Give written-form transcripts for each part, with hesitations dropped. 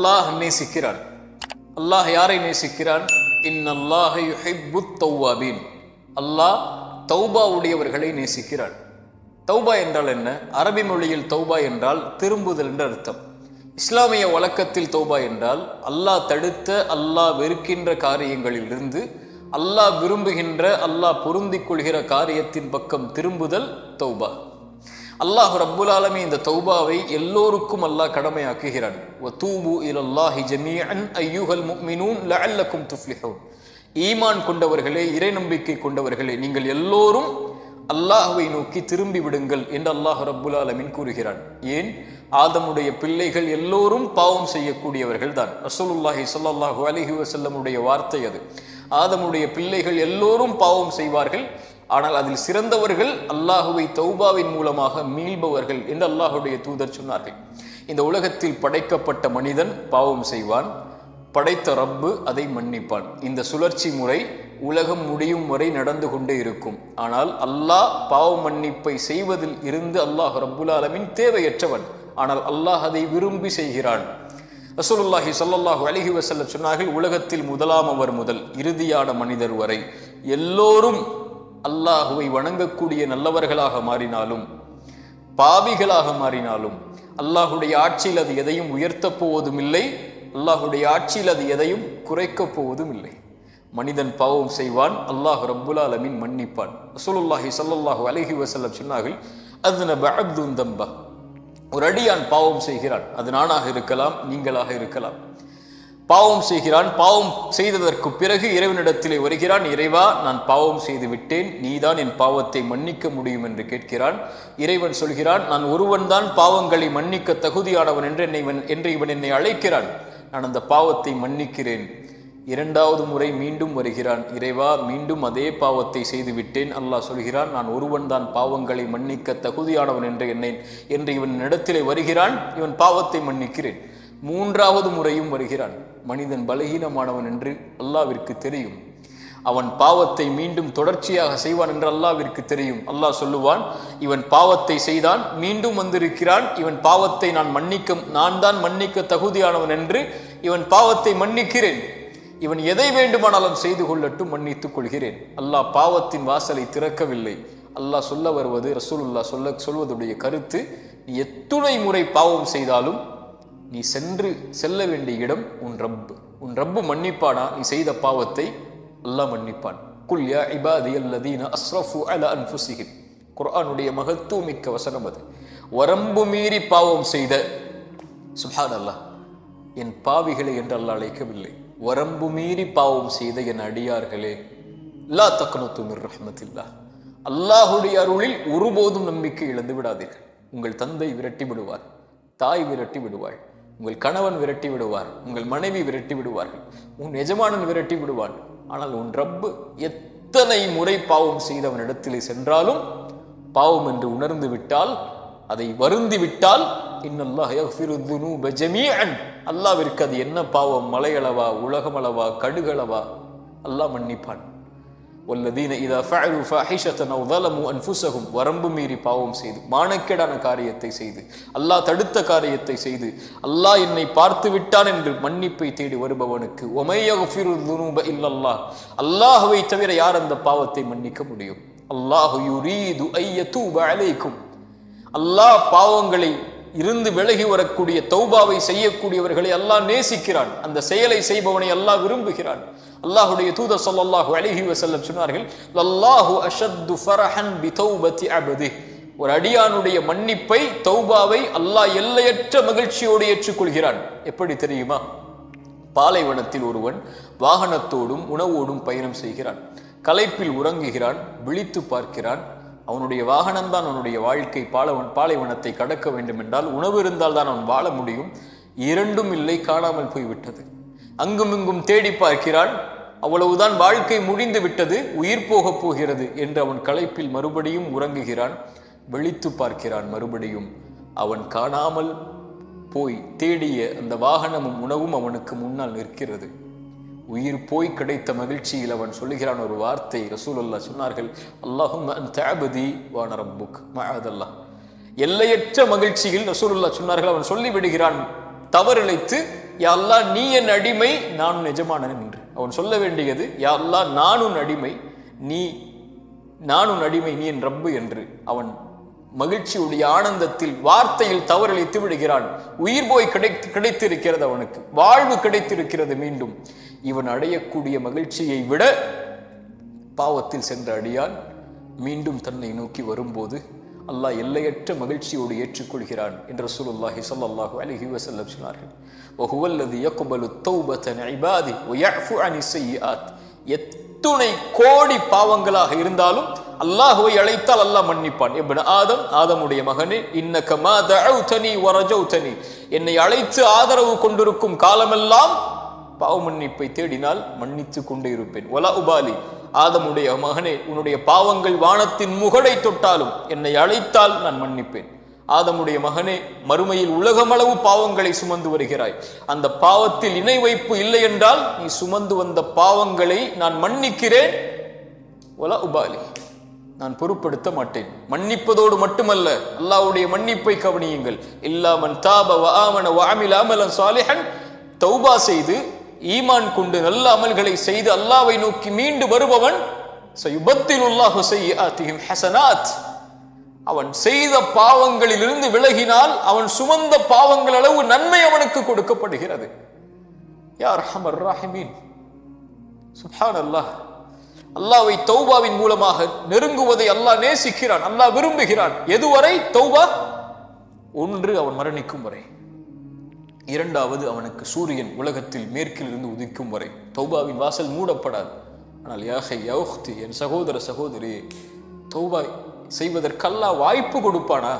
அல்லாஹ் நேசிக்கிறான். அல்லாஹ் யாரை நேசிக்கிறான்? இன்னல்லாஹ யுஹிப்புத் தவ்வாபீன். அல்லாஹ் தௌபா உடையவர்களை நேசிக்கிறான். தௌபா என்றால் என்ன? அரபி மொழியில் தௌபா என்றால் திரும்புதல் என்று அர்த்தம். இஸ்லாமிய வழக்கத்தில் தௌபா என்றால் அல்லாஹ் தடுத்த, அல்லாஹ் வெறுக்கின்ற காரியங்களிலிருந்து அல்லாஹ் விரும்புகின்ற, அல்லாஹ் பொருந்திக் கொள்கிற காரியத்தின் பக்கம் திரும்புதல் தௌபா. அல்லாஹ் ரப்புல் ஆலமீன் இந்த தௌபாவை எல்லோருக்கும் அல்லாஹ் கடமையாக்குகிறான். வதூபு இலல்லாஹி ஜமீஅன் அய்யுஹல் முஃமினூன் லஅல்லக்கும் துஃப்லிஹூன். ஈமான் கொண்டவர்களே, இறை நம்பிக்கை கொண்டவர்களே, நீங்கள் எல்லோரும் அல்லாஹ்வை நோக்கி திரும்பி விடுங்கள் என்று அல்லாஹ் ரப்புல் ஆலமீன் கூறுகிறான். ஏன்? ஆதமுடைய பிள்ளைகள் எல்லோரும் பாவம் செய்யக்கூடியவர்கள் தான். ரசூலுல்லாஹி ஸல்லல்லாஹு அலைஹி வஸல்லமுடைய வார்த்தை அது. ஆதமுடைய பிள்ளைகள் எல்லோரும் பாவம் செய்வார்கள், ஆனால் அதில் சிறந்தவர்கள் அல்லாஹுவை தௌபாவின் மூலமாக மீள்பவர்கள் என்று அல்லாஹுடைய தூதர் சொன்னார்கள். இந்த உலகத்தில் படைக்கப்பட்ட மனிதன் பாவம் செய்வான், படைத்த ரப்பு அதை மன்னிப்பான். இந்த சுழற்சி முறை உலகம் முடியும் வரை நடந்து கொண்டே இருக்கும். ஆனால் அல்லாஹ் பாவ மன்னிப்பை செய்வதில் இருந்து அல்லாஹ் ரப்புல் ஆலமீன் தேவையற்றவன். ஆனால் அல்லாஹ் அதை விரும்பி செய்கிறான். ரசூலுல்லாஹி ஸல்லல்லாஹு அலைஹி வஸல்லம் சொன்னார்கள், உலகத்தில் முதலாமவர் முதல் இறுதியான மனிதர் வரை எல்லோரும் அல்லாஹுவை வணங்கக்கூடிய நல்லவர்களாக மாறினாலும், பாவிகளாக மாறினாலும், அல்லாஹுடைய ஆட்சியில் அது எதையும் உயர்த்தப் போவதும் இல்லை, அல்லாஹுடைய ஆட்சியில் அது எதையும் குறைக்கப் போவதும் இல்லை. மனிதன் பாவம் செய்வான், அல்லாஹ் ரப்புல் ஆலமீன் மன்னிப்பான். ரசூலுல்லாஹி ஸல்லல்லாஹு அலைஹி வஸல்லம் சொன்னார்கள், அஸ்னப அப்துன் தம்பா. ஒரு அடியான் பாவம் செய்கிறான். அது நானாக இருக்கலாம், நீங்களாக இருக்கலாம். பாவம் செய்கிறான். பாவம் செய்ததற்கு பிறகு இறைவனிடத்திலே வருகிறான். இறைவா, நான் பாவம் செய்து விட்டேன், நீதான் என் பாவத்தை மன்னிக்க முடியும் என்று கேட்கிறான். இறைவன் சொல்கிறான், நான் ஒருவன் தான் பாவங்களை மன்னிக்க தகுதியானவன் என்று இவன் என்னை அழைக்கிறான், நான் அந்த பாவத்தை மன்னிக்கிறேன். இரண்டாவது முறை மீண்டும் வருகிறான். இறைவா, மீண்டும் அதே பாவத்தை செய்து விட்டேன். அல்லாஹ் சொல்கிறான், நான் ஒருவன் தான் பாவங்களை மன்னிக்க தகுதியானவன் என்று இவன் இடத்திலே வருகிறான். இவன் பாவத்தை மன்னிக்கிறேன். மூன்றாவது முறையும் வருகிறான். மனிதன் பலகீனமானவன் என்று அல்லாஹ்விற்கு தெரியும். அவன் பாவத்தை மீண்டும் தொடர்ச்சியாக செய்வான் என்று அல்லாஹ்விற்கு தெரியும். அல்லாஹ் சொல்லுவான், இவன் பாவத்தை செய்தான், மீண்டும் வந்திருக்கிறான், இவன் பாவத்தை நான் தான் மன்னிக்க தகுதியானவன் என்று இவன் பாவத்தை மன்னிக்கிறேன். இவன் எதை வேண்டுமானாலும் செய்து கொள்ளட்டும், மன்னித்துக் கொள்கிறேன். அல்லாஹ் பாவத்தின் வாசலை திறக்கவில்லை. அல்லாஹ் சொல்ல வருவது, ரசூலுல்லாஹ் சொல்வதுடைய கருத்து, நீ எத்துணை முறை பாவம் செய்தாலும் நீ செல்ல வேண்டிய இடம் உன் ரப்பு மன்னிப்பானா? நீ செய்த பாவத்தை அல்லாஹ் மன்னிப்பான். குல் யா இபாதியல்லதீன அஸ்ரஃபு அலா அன்ஃபுஸிஹிம். குர்ஆனுடைய மகத்துவமிக்க வசனம் அது. வரம்பு மீறி பாவம் செய்த, சுப்ஹானல்லாஹ், என் பாவிகளை என்று அல்லாஹ் அழைக்கவில்லை. வரம்பு மீறி பாவம் செய்த என் அடியார்களே, லா தக்னது மிர் ரஹ்மத்தில்லாஹ், அல்லாஹுடைய அருளில் ஒருபோதும் நம்பிக்கை இழந்து விடாதீர்கள். உங்கள் தந்தை விரட்டி விடுவார், தாய் விரட்டி விடுவாள், உங்கள் கணவன் விரட்டி விடுவார், உங்கள் மனைவி விரட்டி விடுவார்கள், உன் எஜமானன் விரட்டி விடுவான். ஆனால் உன் ரப்பு எத்தனை முறை பாவம் செய்தவனிடத்திலே சென்றாலும் பாவம் என்று உணர்ந்து விட்டால், அதை வருந்தி விட்டால், இன்னல்லாஹ் யக்ஃபிரு துனூப ஜமீஅன், அல்லாஹ்விற்கு அது என்ன பாவம், மலையளவா, உலகமளவா, கடுகளவா, அல்லாஹ் மன்னிப்பான். வல்லதீன இதா ஃபஅலு ஃபாஹிஷத்தன் அவ் ஸலமு அன்ஃபுஸஹும், வரம்பு மீறி பாவம் செய்து, மானக்கேடான காரியத்தை செய்து, அல்லாஹ் தடுத்த காரியத்தை செய்து, அல்லாஹ் என்னை பார்த்து விட்டான் என்று மன்னிப்பை தேடி வருபவனுக்கு வமை யக்ஃபிரு துனூப இல்லல்லாஹ், அல்லாஹ்வை தவிர யார் அந்த பாவத்தை மன்னிக்க முடியும்? அல்லாஹு யுரீது ஐயதூப அலைக்கும், அல்லாஹ் பாவங்களை இருந்து விலகி வரக்கூடிய தௌபாவை செய்யக்கூடியவர்களை அல்லாஹ் நேசிக்கிறான். அந்த செயலை செய்பவனை அல்லாஹ் விரும்புகிறான். அல்லாஹ்வுடைய தூதர் ஸல்லல்லாஹு அலைஹி வஸல்லம் சொன்னார்கள், லல்லாஹு அஷத்து ஃபரஹன் பி தௌபதி அப்திஹ். ஒரு அடியானுடைய மன்னிப்பை, தௌபாவை அல்லாஹ் எல்லையற்ற மகிழ்ச்சியோடு ஏற்றுக்கொள்கிறான். எப்படி தெரியுமா? பாலைவனத்தில் ஒருவன் வாகனத்தோடும் உணவோடும் பயணம் செய்கிறான். களைப்பில் உறங்குகிறான், விழித்து பார்க்கிறான். அவனுடைய வாகனம்தான் அவனுடைய வாழ்க்கை. பாலைவனத்தை கடக்க வேண்டும் என்றால் உணவு இருந்தால் தான் அவன் வாழ முடியும். இரண்டும் இல்லை, காணாமல் போய்விட்டது. அங்கும் இங்கும் தேடி பார்க்கிறான். அவ்வளவுதான், வாழ்க்கை முடிந்து விட்டது, உயிர் போகப் போகிறது என்று அவன் களைப்பில் மறுபடியும் உறங்குகிறான். விழித்து பார்க்கிறான், மறுபடியும் அவன் காணாமல் போய் தேடிய அந்த வாகனமும் உணவும் அவனுக்கு முன்னால் நிற்கிறது. உயிர் போய் கிடைத்த மகிழ்ச்சியில் அவன் சொல்லுகிறான் ஒரு வார்த்தை. ரசூலுல்லாஹ் சொன்னார்கள், அல்லாஹும்ம அன்த அப்தி வ அன ரப்புக். மஅதல்லாஹ். எல்லையற்ற மகிழ்ச்சியில் ரசூலுல்லாஹ் சொன்னார்கள், அவன் சொல்லிவிடுகிறான், தவறிழைத்து யா அல்லாஹ் நீ என் அடிமை, நானும் எஜமானன் என்று. அவன் சொல்ல வேண்டியது யா அல்லாஹ் நானும் அடிமை, நானும் அடிமை, நீ என் ரப்பு என்று. அவன் மகிழ்ச்சியுடைய ஆனந்தத்தில் வார்த்தையில் தவறளித்து விடுகிறான். உயிர் போய் கிடைத்திருக்கிறது, அவனுக்கு வாழ்வு கிடைத்திருக்கிறது. மீண்டும் இவன் அடையக்கூடிய மகிழ்ச்சியை விட பாவத்தில் சென்ற அடியான் மீண்டும் தன்னை நோக்கி வரும்போது அல்லாஹ் எல்லையற்ற மகிழ்ச்சியோடு ஏற்றுக்கொள்கிறான் என்று ரசூலுல்லாஹி ஸல்லல்லாஹு அலைஹி வஸல்லம் சொன்னார்கள். வஹுவல்லதி யக்பலு தௌபத அன் இபாதி வ யஃபு அனிஸ் ஸய்யிஆத். எத்துணை கோடி பாவங்களாக இருந்தாலும் அல்லாஹ்வை அழைத்தால் அல்லாஹ் மன்னிப்பான். இப்னு ஆதம், ஆதமுடைய மகனே, இன்னக மா தஅவுதனி வ ரஜௌதனி, என்னை அழைத்து ஆதரவு கொண்டிருக்கும் காலமெல்லாம் பாவ மன்னிப்பை தேடினால் மன்னித்து கொண்டே இருப்பேன். வலா உபாலி, ஆதமுடைய மகனே, உன்னுடைய பாவங்கள் வானத்தின் முகடை தொட்டாலும் என்னை அழைத்தால் நான் மன்னிப்பேன். ஆதமுடைய மகனே, மறுமையில் உலகமளவு பாவங்களை சுமந்து வருகிறாய். அந்த பாவத்தில் இணை வைப்பு இல்லை என்றால் நீ சுமந்து வந்த பாவங்களை நான் மன்னிக்கிறேன். வலா உபாலி, நான் பொருட்படுத்த மாட்டேன். மன்னிப்பதோடு மட்டுமல்ல, அல்லாஹ்வுடைய மன்னிப்பை கவனியுங்கள். இல்லா மன் தாப வ ஆமன வ அமில அமலன் சாலிஹன், தௌபா செய்து ஈமான் கொண்டு நல்ல அமல்களை செய்து அல்லாஹ்வை நோக்கி மீண்டு வருபவன் சயுபத்திலுல்லாஹு ஸய்யிஆத்திஹிம் ஹஸனாத், அவன் செய்த பாவங்களிலிருந்து விலகினால் அவன் சுமந்த பாவங்கள் அளவு நன்மை அவனுக்கு கொடுக்கப்படுகிறது. யா அர்ஹமர் ராஹிமீன். சுப்ஹானல்லாஹ். அல்லாஹ்வை தௌபாவின் மூலமாக நெருங்குவதை அல்லாஹ் நேசிக்கிறான், அல்லாஹ் விரும்புகிறான். எதுவரை தௌபா? ஒன்று, அவன் மரணிக்கும் வரை. இரண்டாவது, அவனுக்கு சூரியன் உலகத்தில் மேற்கில் இருந்து உதிக்கும் வரை தௌபாவின் வாசல் மூடப்படாது. ஆனால் யாஹை யௌஹ்தி, என் சகோதர சகோதரி, தௌபா செய்வதற்கு அல்லாஹ் வாய்ப்பு கொடுப்பானா?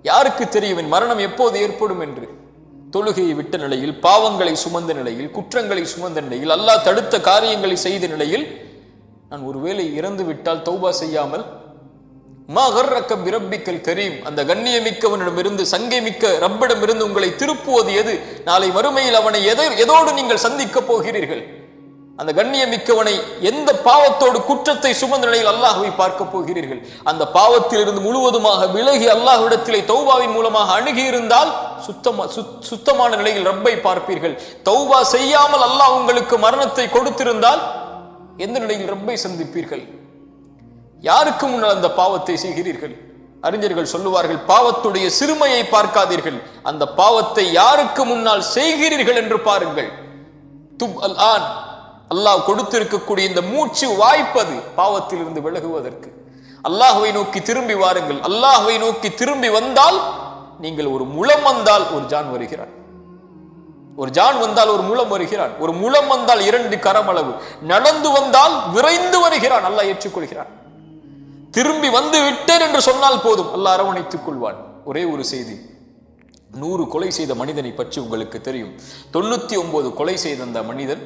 யாருக்கு தெரியும் என் மரணம் எப்போது ஏற்படும் என்று? தொழுகையை விட்ட நிலையில், பாவங்களை சுமந்த நிலையில், குற்றங்களை சுமந்த நிலையில், அல்லாஹ் தடுத்த காரியங்களை செய்த நிலையில் நான் ஒருவேளை இறந்து விட்டால் தௌபா செய்யாமல், மா கர்ரக பிரப்பிக்கல் கரீம், அந்த கண்ணியமிக்கவனிடமிருந்து, சங்கை மிக்க ரப்பிடமிருந்து உங்களை திருப்புவது எது? நாளை மறுமையில் அவனை எதோடு நீங்கள் சந்திக்க போகிறீர்கள்? அந்த கண்ணியமிக்கவனை எந்த பாவத்தோடு, குற்றத்தை சுமந்த நிலையில் அல்லாஹ்வை பார்க்க போகிறீர்கள்? அந்த பாவத்தில் இருந்து முழுவதுமாக விலகி அல்லாஹ்விடத்திலே தௌபாவின் மூலமாக அணுகி இருந்தால் சுத்தமான நிலையில் ரப்பை பார்ப்பீர்கள். தௌபா செய்யாமல் அல்லாஹ் உங்களுக்கு மரணத்தை கொடுத்திருந்தால் எந்த நிலையில் ரப்பை சந்திப்பீர்கள்? யாருக்கு முன்னால் அந்த பாவத்தை செய்கிறீர்கள்? அறிஞர்கள் சொல்லுவார்கள், பாவத்துடைய சிறுமையை பார்க்காதீர்கள், அந்த பாவத்தை யாருக்கு முன்னால் செய்கிறீர்கள் என்று பாருங்கள். துப் அல் ஆன், அல்லாஹ் கொடுத்திருக்கக்கூடிய இந்த மூச்சு வாய்ப்பது பாவத்தில் இருந்து விலகுவதற்கு. அல்லாஹ்வை நோக்கி திரும்பி வாருங்கள். அல்லாஹ்வை நோக்கி திரும்பி வந்தால், நீங்கள் ஒரு முழம் வந்தால் ஒரு ஜான் வருகிறான், ஒரு ஜான் வந்தால் ஒரு முழம் வருகிறான், ஒரு முழம் வந்தால் 2 கரமளவு, நடந்து வந்தால் விரைந்து வருகிறான், அல்லாஹ் ஏற்றுக்கொள்கிறான். திரும்பி வந்து விட்டேன் என்று சொன்னால் போதும், அல்லாஹ் அரவணைத்துக் கொள்வான். ஒரே ஒரு செய்தி, 100 கொலை செய்த மனிதனை பற்றி உங்களுக்கு தெரியும். 99 கொலை செய்த அந்த மனிதன்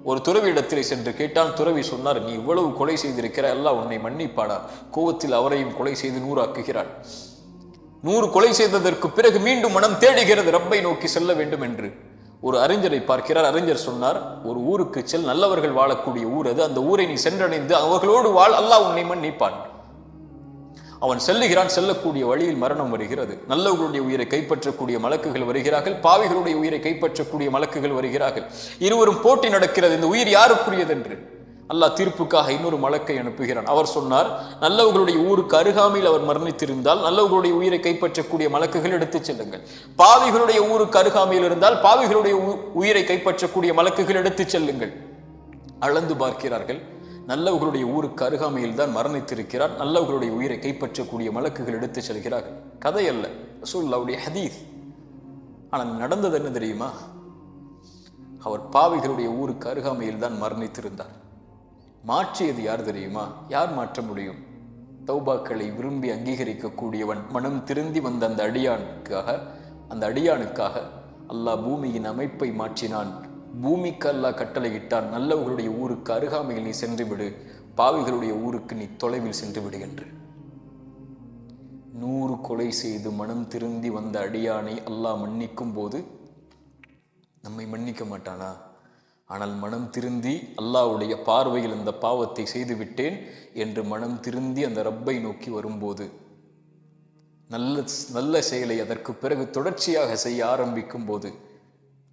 ஒரு துறவியிடத்தில் சென்று கேட்டான். துறவி சொன்னார், நீ இவ்வளவு கொலை செய்திருக்கிற, அல்லாஹ் உன்னை மன்னிப்பாடா? கோவத்தில் அவரையும் கொலை செய்து 100 ஆக்குகிறான். 100 கொலை செய்ததற்கு பிறகு மீண்டும் மனம் தேடுகிறது ரப்பை நோக்கி செல்ல வேண்டும் என்று. ஒரு அறிஞரை பார்க்கிறார். அறிஞர் சொன்னார், ஒரு ஊருக்கு செல், நல்லவர்கள் வாழக்கூடிய ஊர் அது, அந்த ஊரை நீ சென்றடைந்து அவர்களோடு வாழ், அல்லாஹ் உன்னை மன்னிப்பான். அவன் செல்லுகிறான். செல்லக்கூடிய வழியில் மரணம் வருகிறது. நல்லவர்களுடைய உயிரை கைப்பற்றக்கூடிய மலக்குகள் வருகிறார்கள், பாவிகளுடைய உயிரை கைப்பற்றக்கூடிய மலக்குகள் வருகிறார்கள். இருவரும் போட்டி நடக்கிறது, இந்த உயிர் யாருக்குரியது என்று. அல்லாஹ் தீர்ப்புக்காக இன்னொரு மலக்கை அனுப்புகிறான். அவர் சொன்னார், நல்லவர்களுடைய ஊருக்கு அருகாமையில் அவர் மரணித்திருந்தால் நல்லவர்களுடைய உயிரை கைப்பற்றக்கூடிய மலக்குகள் எடுத்துச் செல்லுங்கள். பாவிகளுடைய ஊருக்கு அருகாமையில் இருந்தால் பாவிகளுடைய உயிரை கைப்பற்றக்கூடிய மலக்குகள் எடுத்துச் செல்லுங்கள். அளந்து பார்க்கிறார்கள். நல்லவர்களுடைய ஊருக்கு அருகாமையில் தான் மரணித்திருக்கிறார். நல்லவர்களுடைய உயிரை கைப்பற்றக்கூடிய மலக்குகள் எடுத்துச் செல்கிறார்கள். கதை அல்ல, ரசூலுல்லாஹ்வுடைய ஹதீஸ். ஆனால் நடந்தது என்ன தெரியுமா? அவர் பாவிகளுடைய ஊருக்கு அருகாமையில் தான் மரணித்திருந்தார். மாற்றியது யார் தெரியுமா? யார் மாற்ற முடியும்? தௌபாக்களை விரும்பி அங்கீகரிக்கக்கூடியவன், மனம் திருந்தி வந்த அந்த அடியானுக்காக அல்லாஹ் பூமியின் அமைப்பை மாற்றினான். பூமிக்கு அல்லாஹ் கட்டளையிட்டான், நல்லவர்களுடைய ஊருக்கு அருகாமையில் நீ சென்று விடு, பாவிகளுடைய ஊருக்கு நீ தொலைவில் சென்று விடு என்று. 100 கொலை செய்து மனம் திருந்தி வந்த அடியானை அல்லாஹ் மன்னிக்கும் போது நம்மை மன்னிக்க மாட்டானா? ஆனால் மனம் திருந்தி அல்லாஹ்வுடைய பார்வையில் அந்த பாவத்தை செய்து விட்டேன் என்று மனம் திருந்தி அந்த ரப்பை நோக்கி வரும்போது, நல்ல செயலை அதற்கு பிறகு தொடர்ச்சியாக செய்ய ஆரம்பிக்கும் போது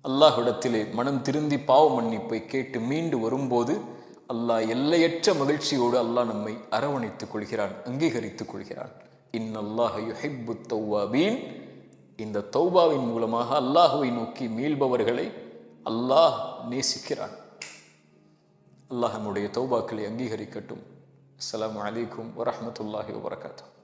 அல்லாஹ்விடத்திலே மனம் திருந்தி பாவ மன்னிப்பை கேட்டு மீண்டு வரும்போது அல்லாஹ் எல்லையற்ற மகிழ்ச்சியோடு அல்லாஹ் நம்மை அரவணைத்துக் கொள்கிறான், அங்கீகரித்துக் கொள்கிறான். இன்னல்லாஹ யுஹிப்புத் தவ்வாபீன். இந்த தௌபாவின் மூலமாக அல்லாஹுவை நோக்கி மீள்பவர்களை அல்லாஹ் நேசிக்கிறான். அல்லாஹ் நம்முடைய தௌபாக்களை அங்கீகரிக்கட்டும். அஸ்ஸலாமு அலைக்கும் வரஹ்மத்துல்லாஹி வபரகாத்துஹு.